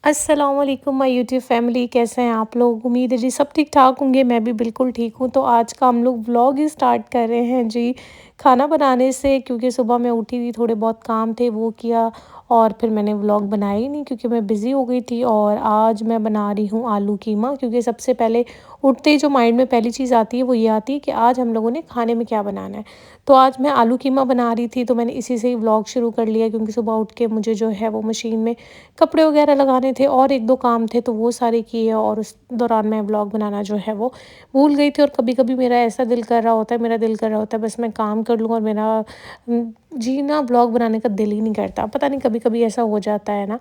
अस्सलाम वालेकुम my YouTube family, कैसे हैं आप लोग। उम्मीद है जी सब ठीक ठाक होंगे। मैं भी बिल्कुल ठीक हूँ। तो आज का हम लोग व्लॉग ही स्टार्ट कर रहे हैं जी खाना बनाने से, क्योंकि सुबह मैं उठी थी, थोड़े बहुत काम थे वो किया और फिर मैंने व्लॉग बनाया ही नहीं क्योंकि मैं बिज़ी हो गई थी। और आज मैं बना रही हूँ आलू कीमा, क्योंकि सबसे पहले उठते ही जो माइंड में पहली चीज़ आती है वो ये आती है कि आज हम लोगों ने खाने में क्या बनाना है। तो आज मैं आलू कीमा बना रही थी, तो मैंने इसी से ही व्लॉग शुरू कर लिया, क्योंकि सुबह उठ के मुझे जो है वो मशीन में कपड़े वगैरह लगाने थे और 1-2 काम थे, तो वो सारे किए और उस दौरान मैं व्लॉग बनाना जो है वो भूल गई थी। और कभी-कभी मेरा ऐसा दिल कर रहा होता है, मेरा दिल कर रहा होता है बस मैं काम कर लूँ और मेरा जी ना व्लॉग बनाने का दिल ही नहीं करता। पता नहीं कभी-कभी ऐसा हो जाता है ना।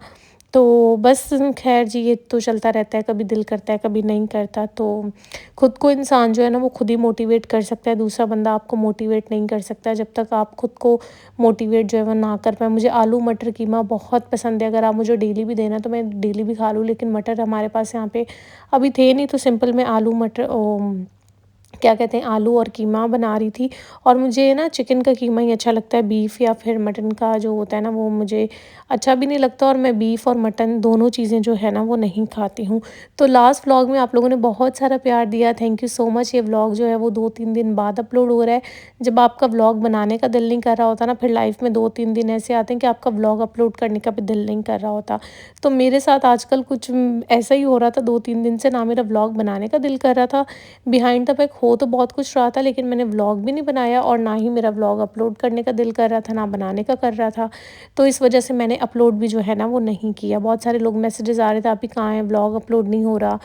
तो बस ख़ैर जी, ये तो चलता रहता है, कभी दिल करता है, कभी नहीं करता। तो खुद को इंसान जो है ना वो खुद ही मोटिवेट कर सकता है, दूसरा बंदा आपको मोटिवेट नहीं कर सकता जब तक आप खुद को मोटिवेट जो है वो ना कर पाएँ। मुझे आलू मटर कीमा बहुत पसंद है, अगर आप मुझे डेली भी देना तो मैं डेली भी खा लूँ, लेकिन मटर हमारे पास यहाँ पे अभी थे नहीं, तो सिंपल मैं आलू मटर क्या कहते हैं, आलू और कीमा बना रही थी। और मुझे ना चिकन का कीमा ही अच्छा लगता है, बीफ या फिर मटन का जो होता है ना वो मुझे अच्छा भी नहीं लगता, और मैं बीफ और मटन दोनों चीज़ें जो है ना वो नहीं खाती हूँ। तो लास्ट व्लॉग में आप लोगों ने बहुत सारा प्यार दिया, थैंक यू सो मच। ये व्लॉग जो है वो 2-3 दिन बाद अपलोड हो रहा है। जब आपका व्लॉग बनाने का दिल नहीं कर रहा होता ना, फिर लाइफ में 2-3 दिन ऐसे आते हैं कि आपका व्लॉग अपलोड करने का भी दिल नहीं कर रहा होता। तो मेरे साथ आजकल कुछ ऐसा ही हो रहा था, 2-3 दिन से ना मेरा व्लॉग बनाने का दिल कर रहा था। बिहाइंड द बैक हो तो बहुत कुछ रहा था, लेकिन मैंने व्लॉग भी नहीं बनाया और ना ही मेरा व्लॉग अपलोड करने का दिल कर रहा था, ना बनाने का कर रहा था। तो इस वजह से मैंने अपलोड भी जो है ना वो नहीं किया। बहुत सारे लोग मैसेजेस आ रहे थे, आप ही कहाँ हैं, व्लॉग अपलोड नहीं हो रहा,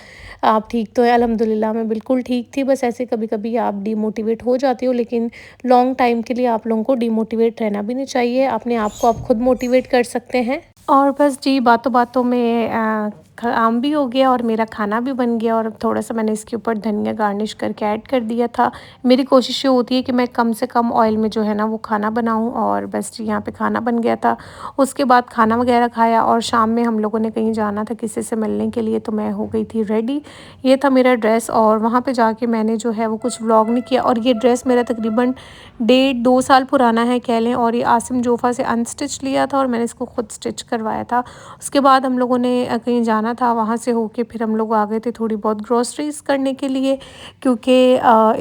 आप ठीक तो है। अल्हम्दुलिल्लाह मैं बिल्कुल ठीक थी, बस ऐसे कभी कभी आप डीमोटिवेट हो जाती हो, लेकिन लॉन्ग टाइम के लिए आप लोगों को डीमोटिवेट रहना भी नहीं चाहिए। अपने आप को आप खुद मोटिवेट कर सकते हैं। और बस जी बातों बातों में काम भी हो गया और मेरा खाना भी बन गया, और थोड़ा-सा मैंने इसके ऊपर धनिया गार्निश करके ऐड कर दिया था। मेरी कोशिश ये होती है कि मैं कम से कम ऑयल में जो है ना वो खाना बनाऊँ, और बस जी यहाँ पे खाना बन गया था। उसके बाद खाना वगैरह खाया और शाम में हम लोगों ने कहीं जाना था किसी से मिलने के लिए, तो मैं हो गई थी रेडी। ये था मेरा ड्रेस, और वहाँ पे जाके मैंने जो है वो कुछ व्लॉग नहीं किया। और ये ड्रेस मेरा तकरीबन 1.5-2 साल पुराना है कह लें, और ये आसिम जोफ़ा से अनस्टिच लिया था और मैंने इसको खुद स्टिच करवाया था। उसके बाद हम लोगों ने कहीं जाना था, वहाँ से होके फिर हम लोग आ गए थे थोड़ी बहुत ग्रोसरीज़ करने के लिए, क्योंकि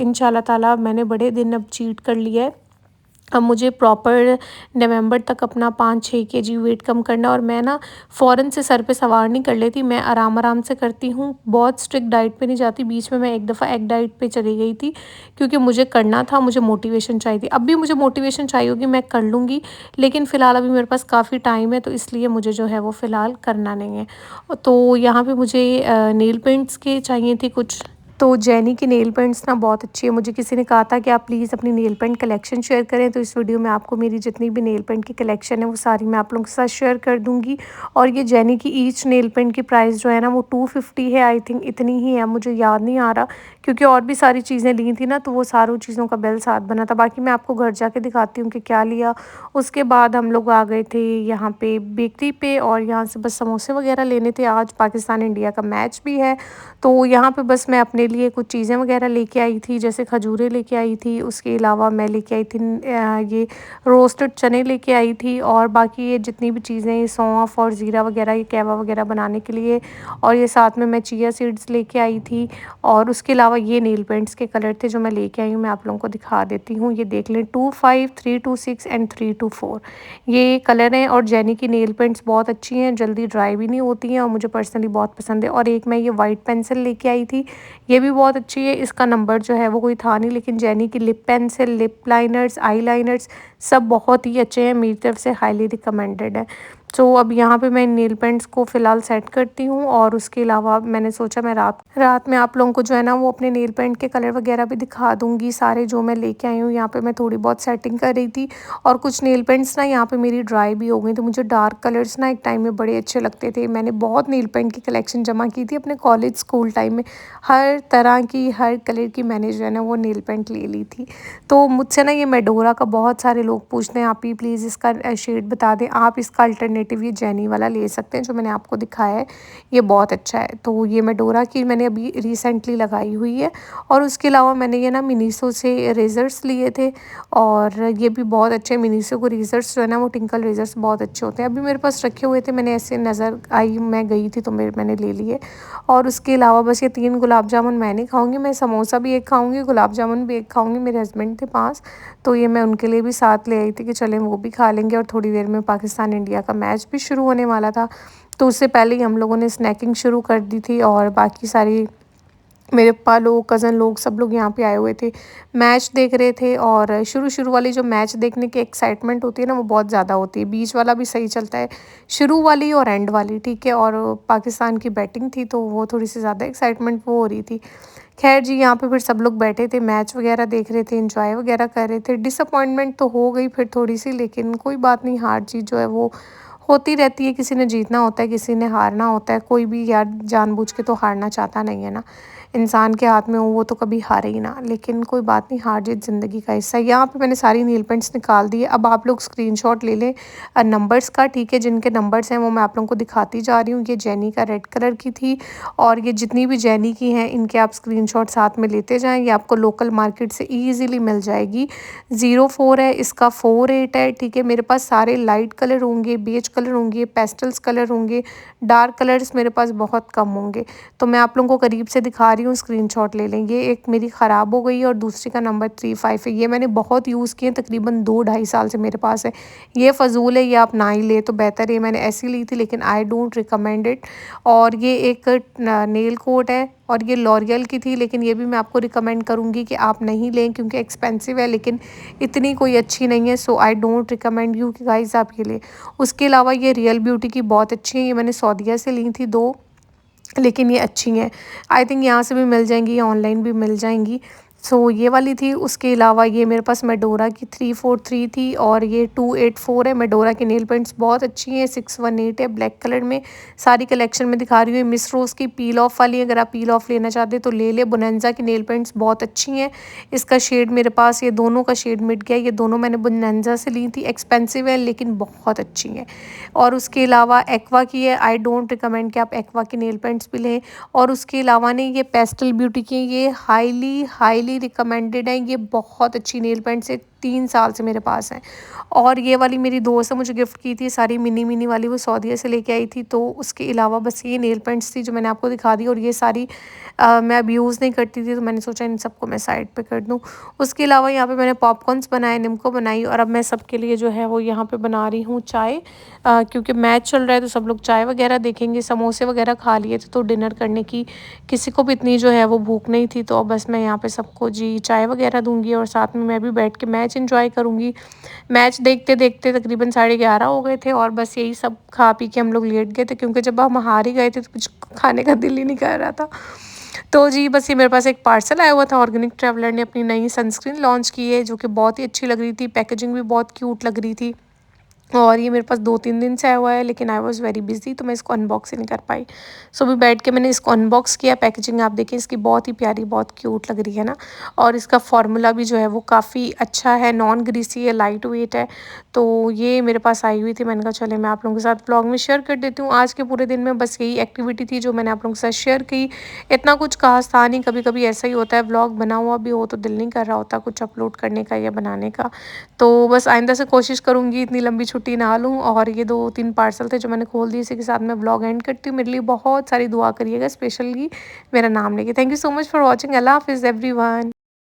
इंशाल्लाह ताला मैंने बड़े दिन अब चीट कर लिया है। अब मुझे प्रॉपर नवंबर तक अपना 5-6 केजी वेट कम करना है, और मैं ना फ़ौरन से सर पे सवार नहीं कर लेती, मैं आराम-आराम से करती हूँ। बहुत स्ट्रिक्ट डाइट पे नहीं जाती। बीच में मैं एक दफ़ा एग डाइट पे चली गई थी, क्योंकि मुझे करना था, मुझे मोटिवेशन चाहिए थी। अब भी मुझे मोटिवेशन चाहिए होगी, मैं कर लूँगी, लेकिन फ़िलहाल अभी मेरे पास काफ़ी टाइम है, तो इसलिए मुझे जो है वो फ़िलहाल करना नहीं है। तो यहाँ पे मुझे नेल पेंट्स के चाहिए थे कुछ। तो जेनी की नेल पेंट्स ना बहुत अच्छी है। मुझे किसी ने कहा था कि आप प्लीज़ अपनी नेल पेंट कलेक्शन शेयर करें, तो इस वीडियो में आपको मेरी जितनी भी नेल पेंट की कलेक्शन है वो सारी मैं आप लोगों के साथ शेयर कर दूँगी। और ये जेनी की ईच नेल पेंट की प्राइस जो है ना वो 250 है, आई थिंक इतनी ही है, मुझे याद नहीं आ रहा, क्योंकि और भी सारी चीज़ें ली थी ना, तो वो सारों चीज़ों का बिल साथ बना था। बाकी मैं आपको घर जाके दिखाती हूँ कि क्या लिया। उसके बाद हम लोग आ गए थे यहाँ पे बेकरी पे, और यहाँ से बस समोसे वगैरह लेने थे। आज पाकिस्तान इंडिया का मैच भी है, तो यहाँ पे बस मैं अपने लिए कुछ चीज़ें वगैरह लेके आई थी, जैसे खजूरें लेके आई थी। उसके अलावा मैं लेके आई थी ये रोस्टेड चने लेके आई थी, और बाकी ये जितनी भी चीज़ें, ये सौंफ और ज़ीरा वगैरह, ये कहवा वगैरह बनाने के लिए, और ये साथ में मैं चिया सीड्स लेके आई थी। और उसके अलावा ये नेल पेंट्स के कलर थे जो मैं लेके आई हूँ, मैं आप लोगों को दिखा देती हूँ। ये देख लें, 25, 326 एंड 324 ये कलर हैं। और जेनी की नेल पेंट्स बहुत अच्छी हैं, जल्दी ड्राई भी नहीं होती हैं, और मुझे पर्सनली बहुत पसंद है। और एक मैं ये वाइट पेंसिल लेके आई थी, ये भी बहुत अच्छी है। इसका नंबर जो है वो कोई था नहीं, लेकिन जेनी की lip pencil, lip liners, eye liners सब बहुत ही अच्छे हैं, मेरी तरफ से हाईली रिकमेंडेड है। तो अब यहाँ पे मैं नेल पेंट्स को फ़िलहाल सेट करती हूँ, और उसके अलावा मैंने सोचा मैं रात रात में आप लोगों को जो है ना वो अपने नेल पेंट के कलर वगैरह भी दिखा दूँगी, सारे जो मैं लेके आई हूँ। यहाँ पे मैं थोड़ी बहुत सेटिंग कर रही थी, और कुछ नेल पेंट्स ना यहाँ पे मेरी ड्राई भी हो गई, तो मुझे डार्क कलर्स ना एक टाइम में बड़े अच्छे लगते थे। मैंने बहुत नेल पेंट की कलेक्शन जमा की थी अपने कॉलेज स्कूल टाइम में, हर तरह की, हर कलर की मैंने जो है ना वो नेल पेंट ले ली थी। तो मुझसे ना ये मेडोरा का बहुत सारे लोग पूछते हैं, आप ही प्लीज़ इसका शेड बता दें, आप इसका अल्टरनेट अल्टरनेटिव ये जेनी वाला ले सकते हैं जो मैंने आपको दिखाया है, ये बहुत अच्छा है। तो ये मेडोरा की मैंने अभी रिसेंटली लगाई हुई है। और उसके अलावा मैंने ये ना मिनीसो से रेज़र्स लिए थे और ये भी बहुत अच्छे मिनीसो को रेज़र्स जो है ना वो टिंकल रेज़र्स बहुत अच्छे होते हैं। अभी मेरे पास रखे हुए थे, मैंने ऐसे नज़र आई, मैं गई थी तो मैंने ले लिए। और उसके अलावा बस ये 3 गुलाब जामुन मैं नहीं खाऊँगी, मैं समोसा भी एक खाऊँगी, गुलाब जामुन भी एक खाऊँगी। मेरे हस्बैंड थे पास, तो ये मैं उनके लिए भी साथ ले आई थी कि चलें वो भी खा लेंगे। और थोड़ी देर में पाकिस्तान इंडिया का मैच भी शुरू होने वाला था, तो उससे पहले ही हम लोगों ने स्नैकिंग शुरू कर दी थी। और बाकी सारी मेरे पप्पा लोग, कज़न लोग, सब लोग यहाँ पे आए हुए थे, मैच देख रहे थे। और शुरू वाली जो मैच देखने की एक्साइटमेंट होती है ना वो बहुत ज़्यादा होती है। बीच वाला भी सही चलता है, शुरू वाली और एंड वाली, ठीक है। और पाकिस्तान की बैटिंग थी तो वो थोड़ी सी ज़्यादा एक्साइटमेंट वो हो रही थी। खैर जी, यहाँ पे फिर सब लोग बैठे थे, मैच वगैरह देख रहे थे, एंजॉय वगैरह कर रहे थे। डिसअपॉइंटमेंट तो हो गई फिर थोड़ी सी, लेकिन कोई बात नहीं, हार जीत जो है वो होती रहती है। किसी ने जीतना होता है, किसी ने हारना होता है। कोई भी यार जानबूझ के तो हारना चाहता नहीं है ना, इंसान के हाथ में हो वो तो कभी हारे ही ना। लेकिन कोई बात नहीं, हार जीत ज़िंदगी का हिस्सा है। यहाँ पे मैंने सारी नील पेंट्स निकाल दी है। अब आप लोग स्क्रीनशॉट ले लें नंबर्स का, ठीक है। जिनके नंबर्स हैं वो मैं आप लोगों को दिखाती जा रही हूँ। ये जेनी का रेड कलर की थी, और ये जितनी भी जेनी की हैं इनके आप स्क्रीनशॉट साथ में लेते जाएँ। ये आपको लोकल मार्केट से ईज़िली मिल जाएगी। 04 है, इसका 48 है, ठीक है। मेरे पास सारे लाइट कलर होंगे, बेज कलर होंगे, पेस्टल्स कलर होंगे, डार्क कलर्स मेरे पास बहुत कम होंगे। तो मैं आप लोगों को करीब से दिखा रही हूँ, स्क्रीनशॉट ले लें। ये एक मेरी ख़राब हो गई है और दूसरी का नंबर 35 है। ये मैंने बहुत यूज़ किए, तकरीबन 2 ढाई साल से मेरे पास है। ये फ़ज़ूल है, ये आप ना ही ले तो बेहतर है। मैंने ऐसी ली थी, लेकिन आई डोंट रिकमेंड इट। और ये एक नेल कोट है, और ये लॉरियल की थी, लेकिन ये भी मैं आपको रिकमेंड करूँगी कि आप नहीं लें क्योंकि एक्सपेंसिव है, लेकिन इतनी कोई अच्छी नहीं है। सो आई डोंट रिकमेंड यू कि गाइज़ आप ये लें। उसके अलावा ये रियल ब्यूटी की बहुत अच्छी है, ये मैंने सऊदीया से ली थी 2, लेकिन ये अच्छी हैं। आई थिंक यहाँ से भी मिल जाएँगी या ऑनलाइन भी मिल जाएँगी। सो ये वाली थी। उसके अलावा ये मेरे पास मेडोरा की 343 थी, और ये 284 है। मेडोरा की नेल पेंट्स बहुत अच्छी हैं। 618 है, ब्लैक कलर में। सारी कलेक्शन में दिखा रही हूँ। मिस रोज़ की पील ऑफ वाली, अगर आप पील ऑफ लेना चाहते तो ले ले। बोनांजा की नेल पेंट्स बहुत अच्छी हैं। इसका शेड मेरे पास, ये दोनों का शेड मिट गया। ये दोनों मैंने बोनांजा से ली थी। एक्सपेंसिव है लेकिन बहुत अच्छी हैं। और उसके अलावा एक्वा की है। आई डोंट रिकमेंड कि आप एक्वा की नेल पेंट्स भी लें। और उसके अलावा नहीं, ये पेस्टल ब्यूटी की, ये हाईली हाईली रिकमेंडेड है। ये बहुत अच्छी नेल पेंट्स है, 3 साल से मेरे पास हैं। और ये वाली मेरी दोस्त ने मुझे गिफ्ट की थी, सारी मिनी मिनी वाली, वो सऊदीया से लेके आई थी। तो उसके अलावा बस ये नेल पेंट्स थी जो मैंने आपको दिखा दी। और ये सारी मैं अब यूज़ नहीं करती थी, तो मैंने सोचा इन सबको मैं साइड पे कर दूँ। उसके अलावा यहाँ पे मैंने पॉपकॉर्न्स बनाए, निम्को बनाई, और अब मैं सबके लिए जो है वो यहाँ पे बना रही हूँ चाय, क्योंकि मैच चल रहा है तो सब लोग चाय वगैरह देखेंगे। समोसे वगैरह खा लिए थे, तो डिनर करने की किसी को भी इतनी जो है वो भूख नहीं थी। तो अब बस मैं यहाँ पे सबको जी चाय वगैरह दूंगी, और साथ में मैं भी बैठ के मैच एंजॉय करूँगी। मैच देखते देखते तकरीबन 11:30 हो गए थे, और बस यही सब खा पी के हम लोग लेट गए थे, क्योंकि जब हम हार ही गए थे तो कुछ खाने का दिल ही नहीं कर रहा था। तो जी बस ये मेरे पास एक पार्सल आया हुआ था। ऑर्गेनिक ट्रैवलर ने अपनी नई सनस्क्रीन लॉन्च की है, जो कि बहुत ही अच्छी लग रही थी। पैकेजिंग भी बहुत क्यूट लग रही थी। और ये मेरे पास 2-3 दिन से आया हुआ है, लेकिन आई वाज़ वेरी बिज़ी, तो मैं इसको अनबॉक्स ही नहीं कर पाई। सो अभी बैठ के मैंने इसको अनबॉक्स किया। पैकेजिंग आप देखिए इसकी, बहुत ही प्यारी, बहुत क्यूट लग रही है ना। और इसका फार्मूला भी जो है वो काफ़ी अच्छा है, नॉन ग्रीसी है, लाइट वेट है। तो ये मेरे पास आई हुई थी, मैंने कहा चले मैं आप लोगों के साथ ब्लॉग में शेयर कर देती हूँ। आज के पूरे दिन में बस यही एक्टिविटी थी जो मैंने आप लोगों के साथ शेयर की। इतना कुछ खास था नहीं, कभी कभी ऐसा ही होता है, ब्लॉग बना हुआ भी हो तो दिल नहीं कर रहा होता कुछ अपलोड करने का या बनाने का। तो बस आइंदा से कोशिश करूँगी इतनी लंबी छुट्टी ना लूँ। और ये 2-3 पार्सल थे जो मैंने खोल दिए, इसी के साथ मैं व्लॉग एंड करती हूँ। मेरे लिए बहुत सारी दुआ करिएगा, स्पेशली मेरा नाम लेके। Thank you so much for watching. अल्लाह हाफ़िज़ एवरीवन।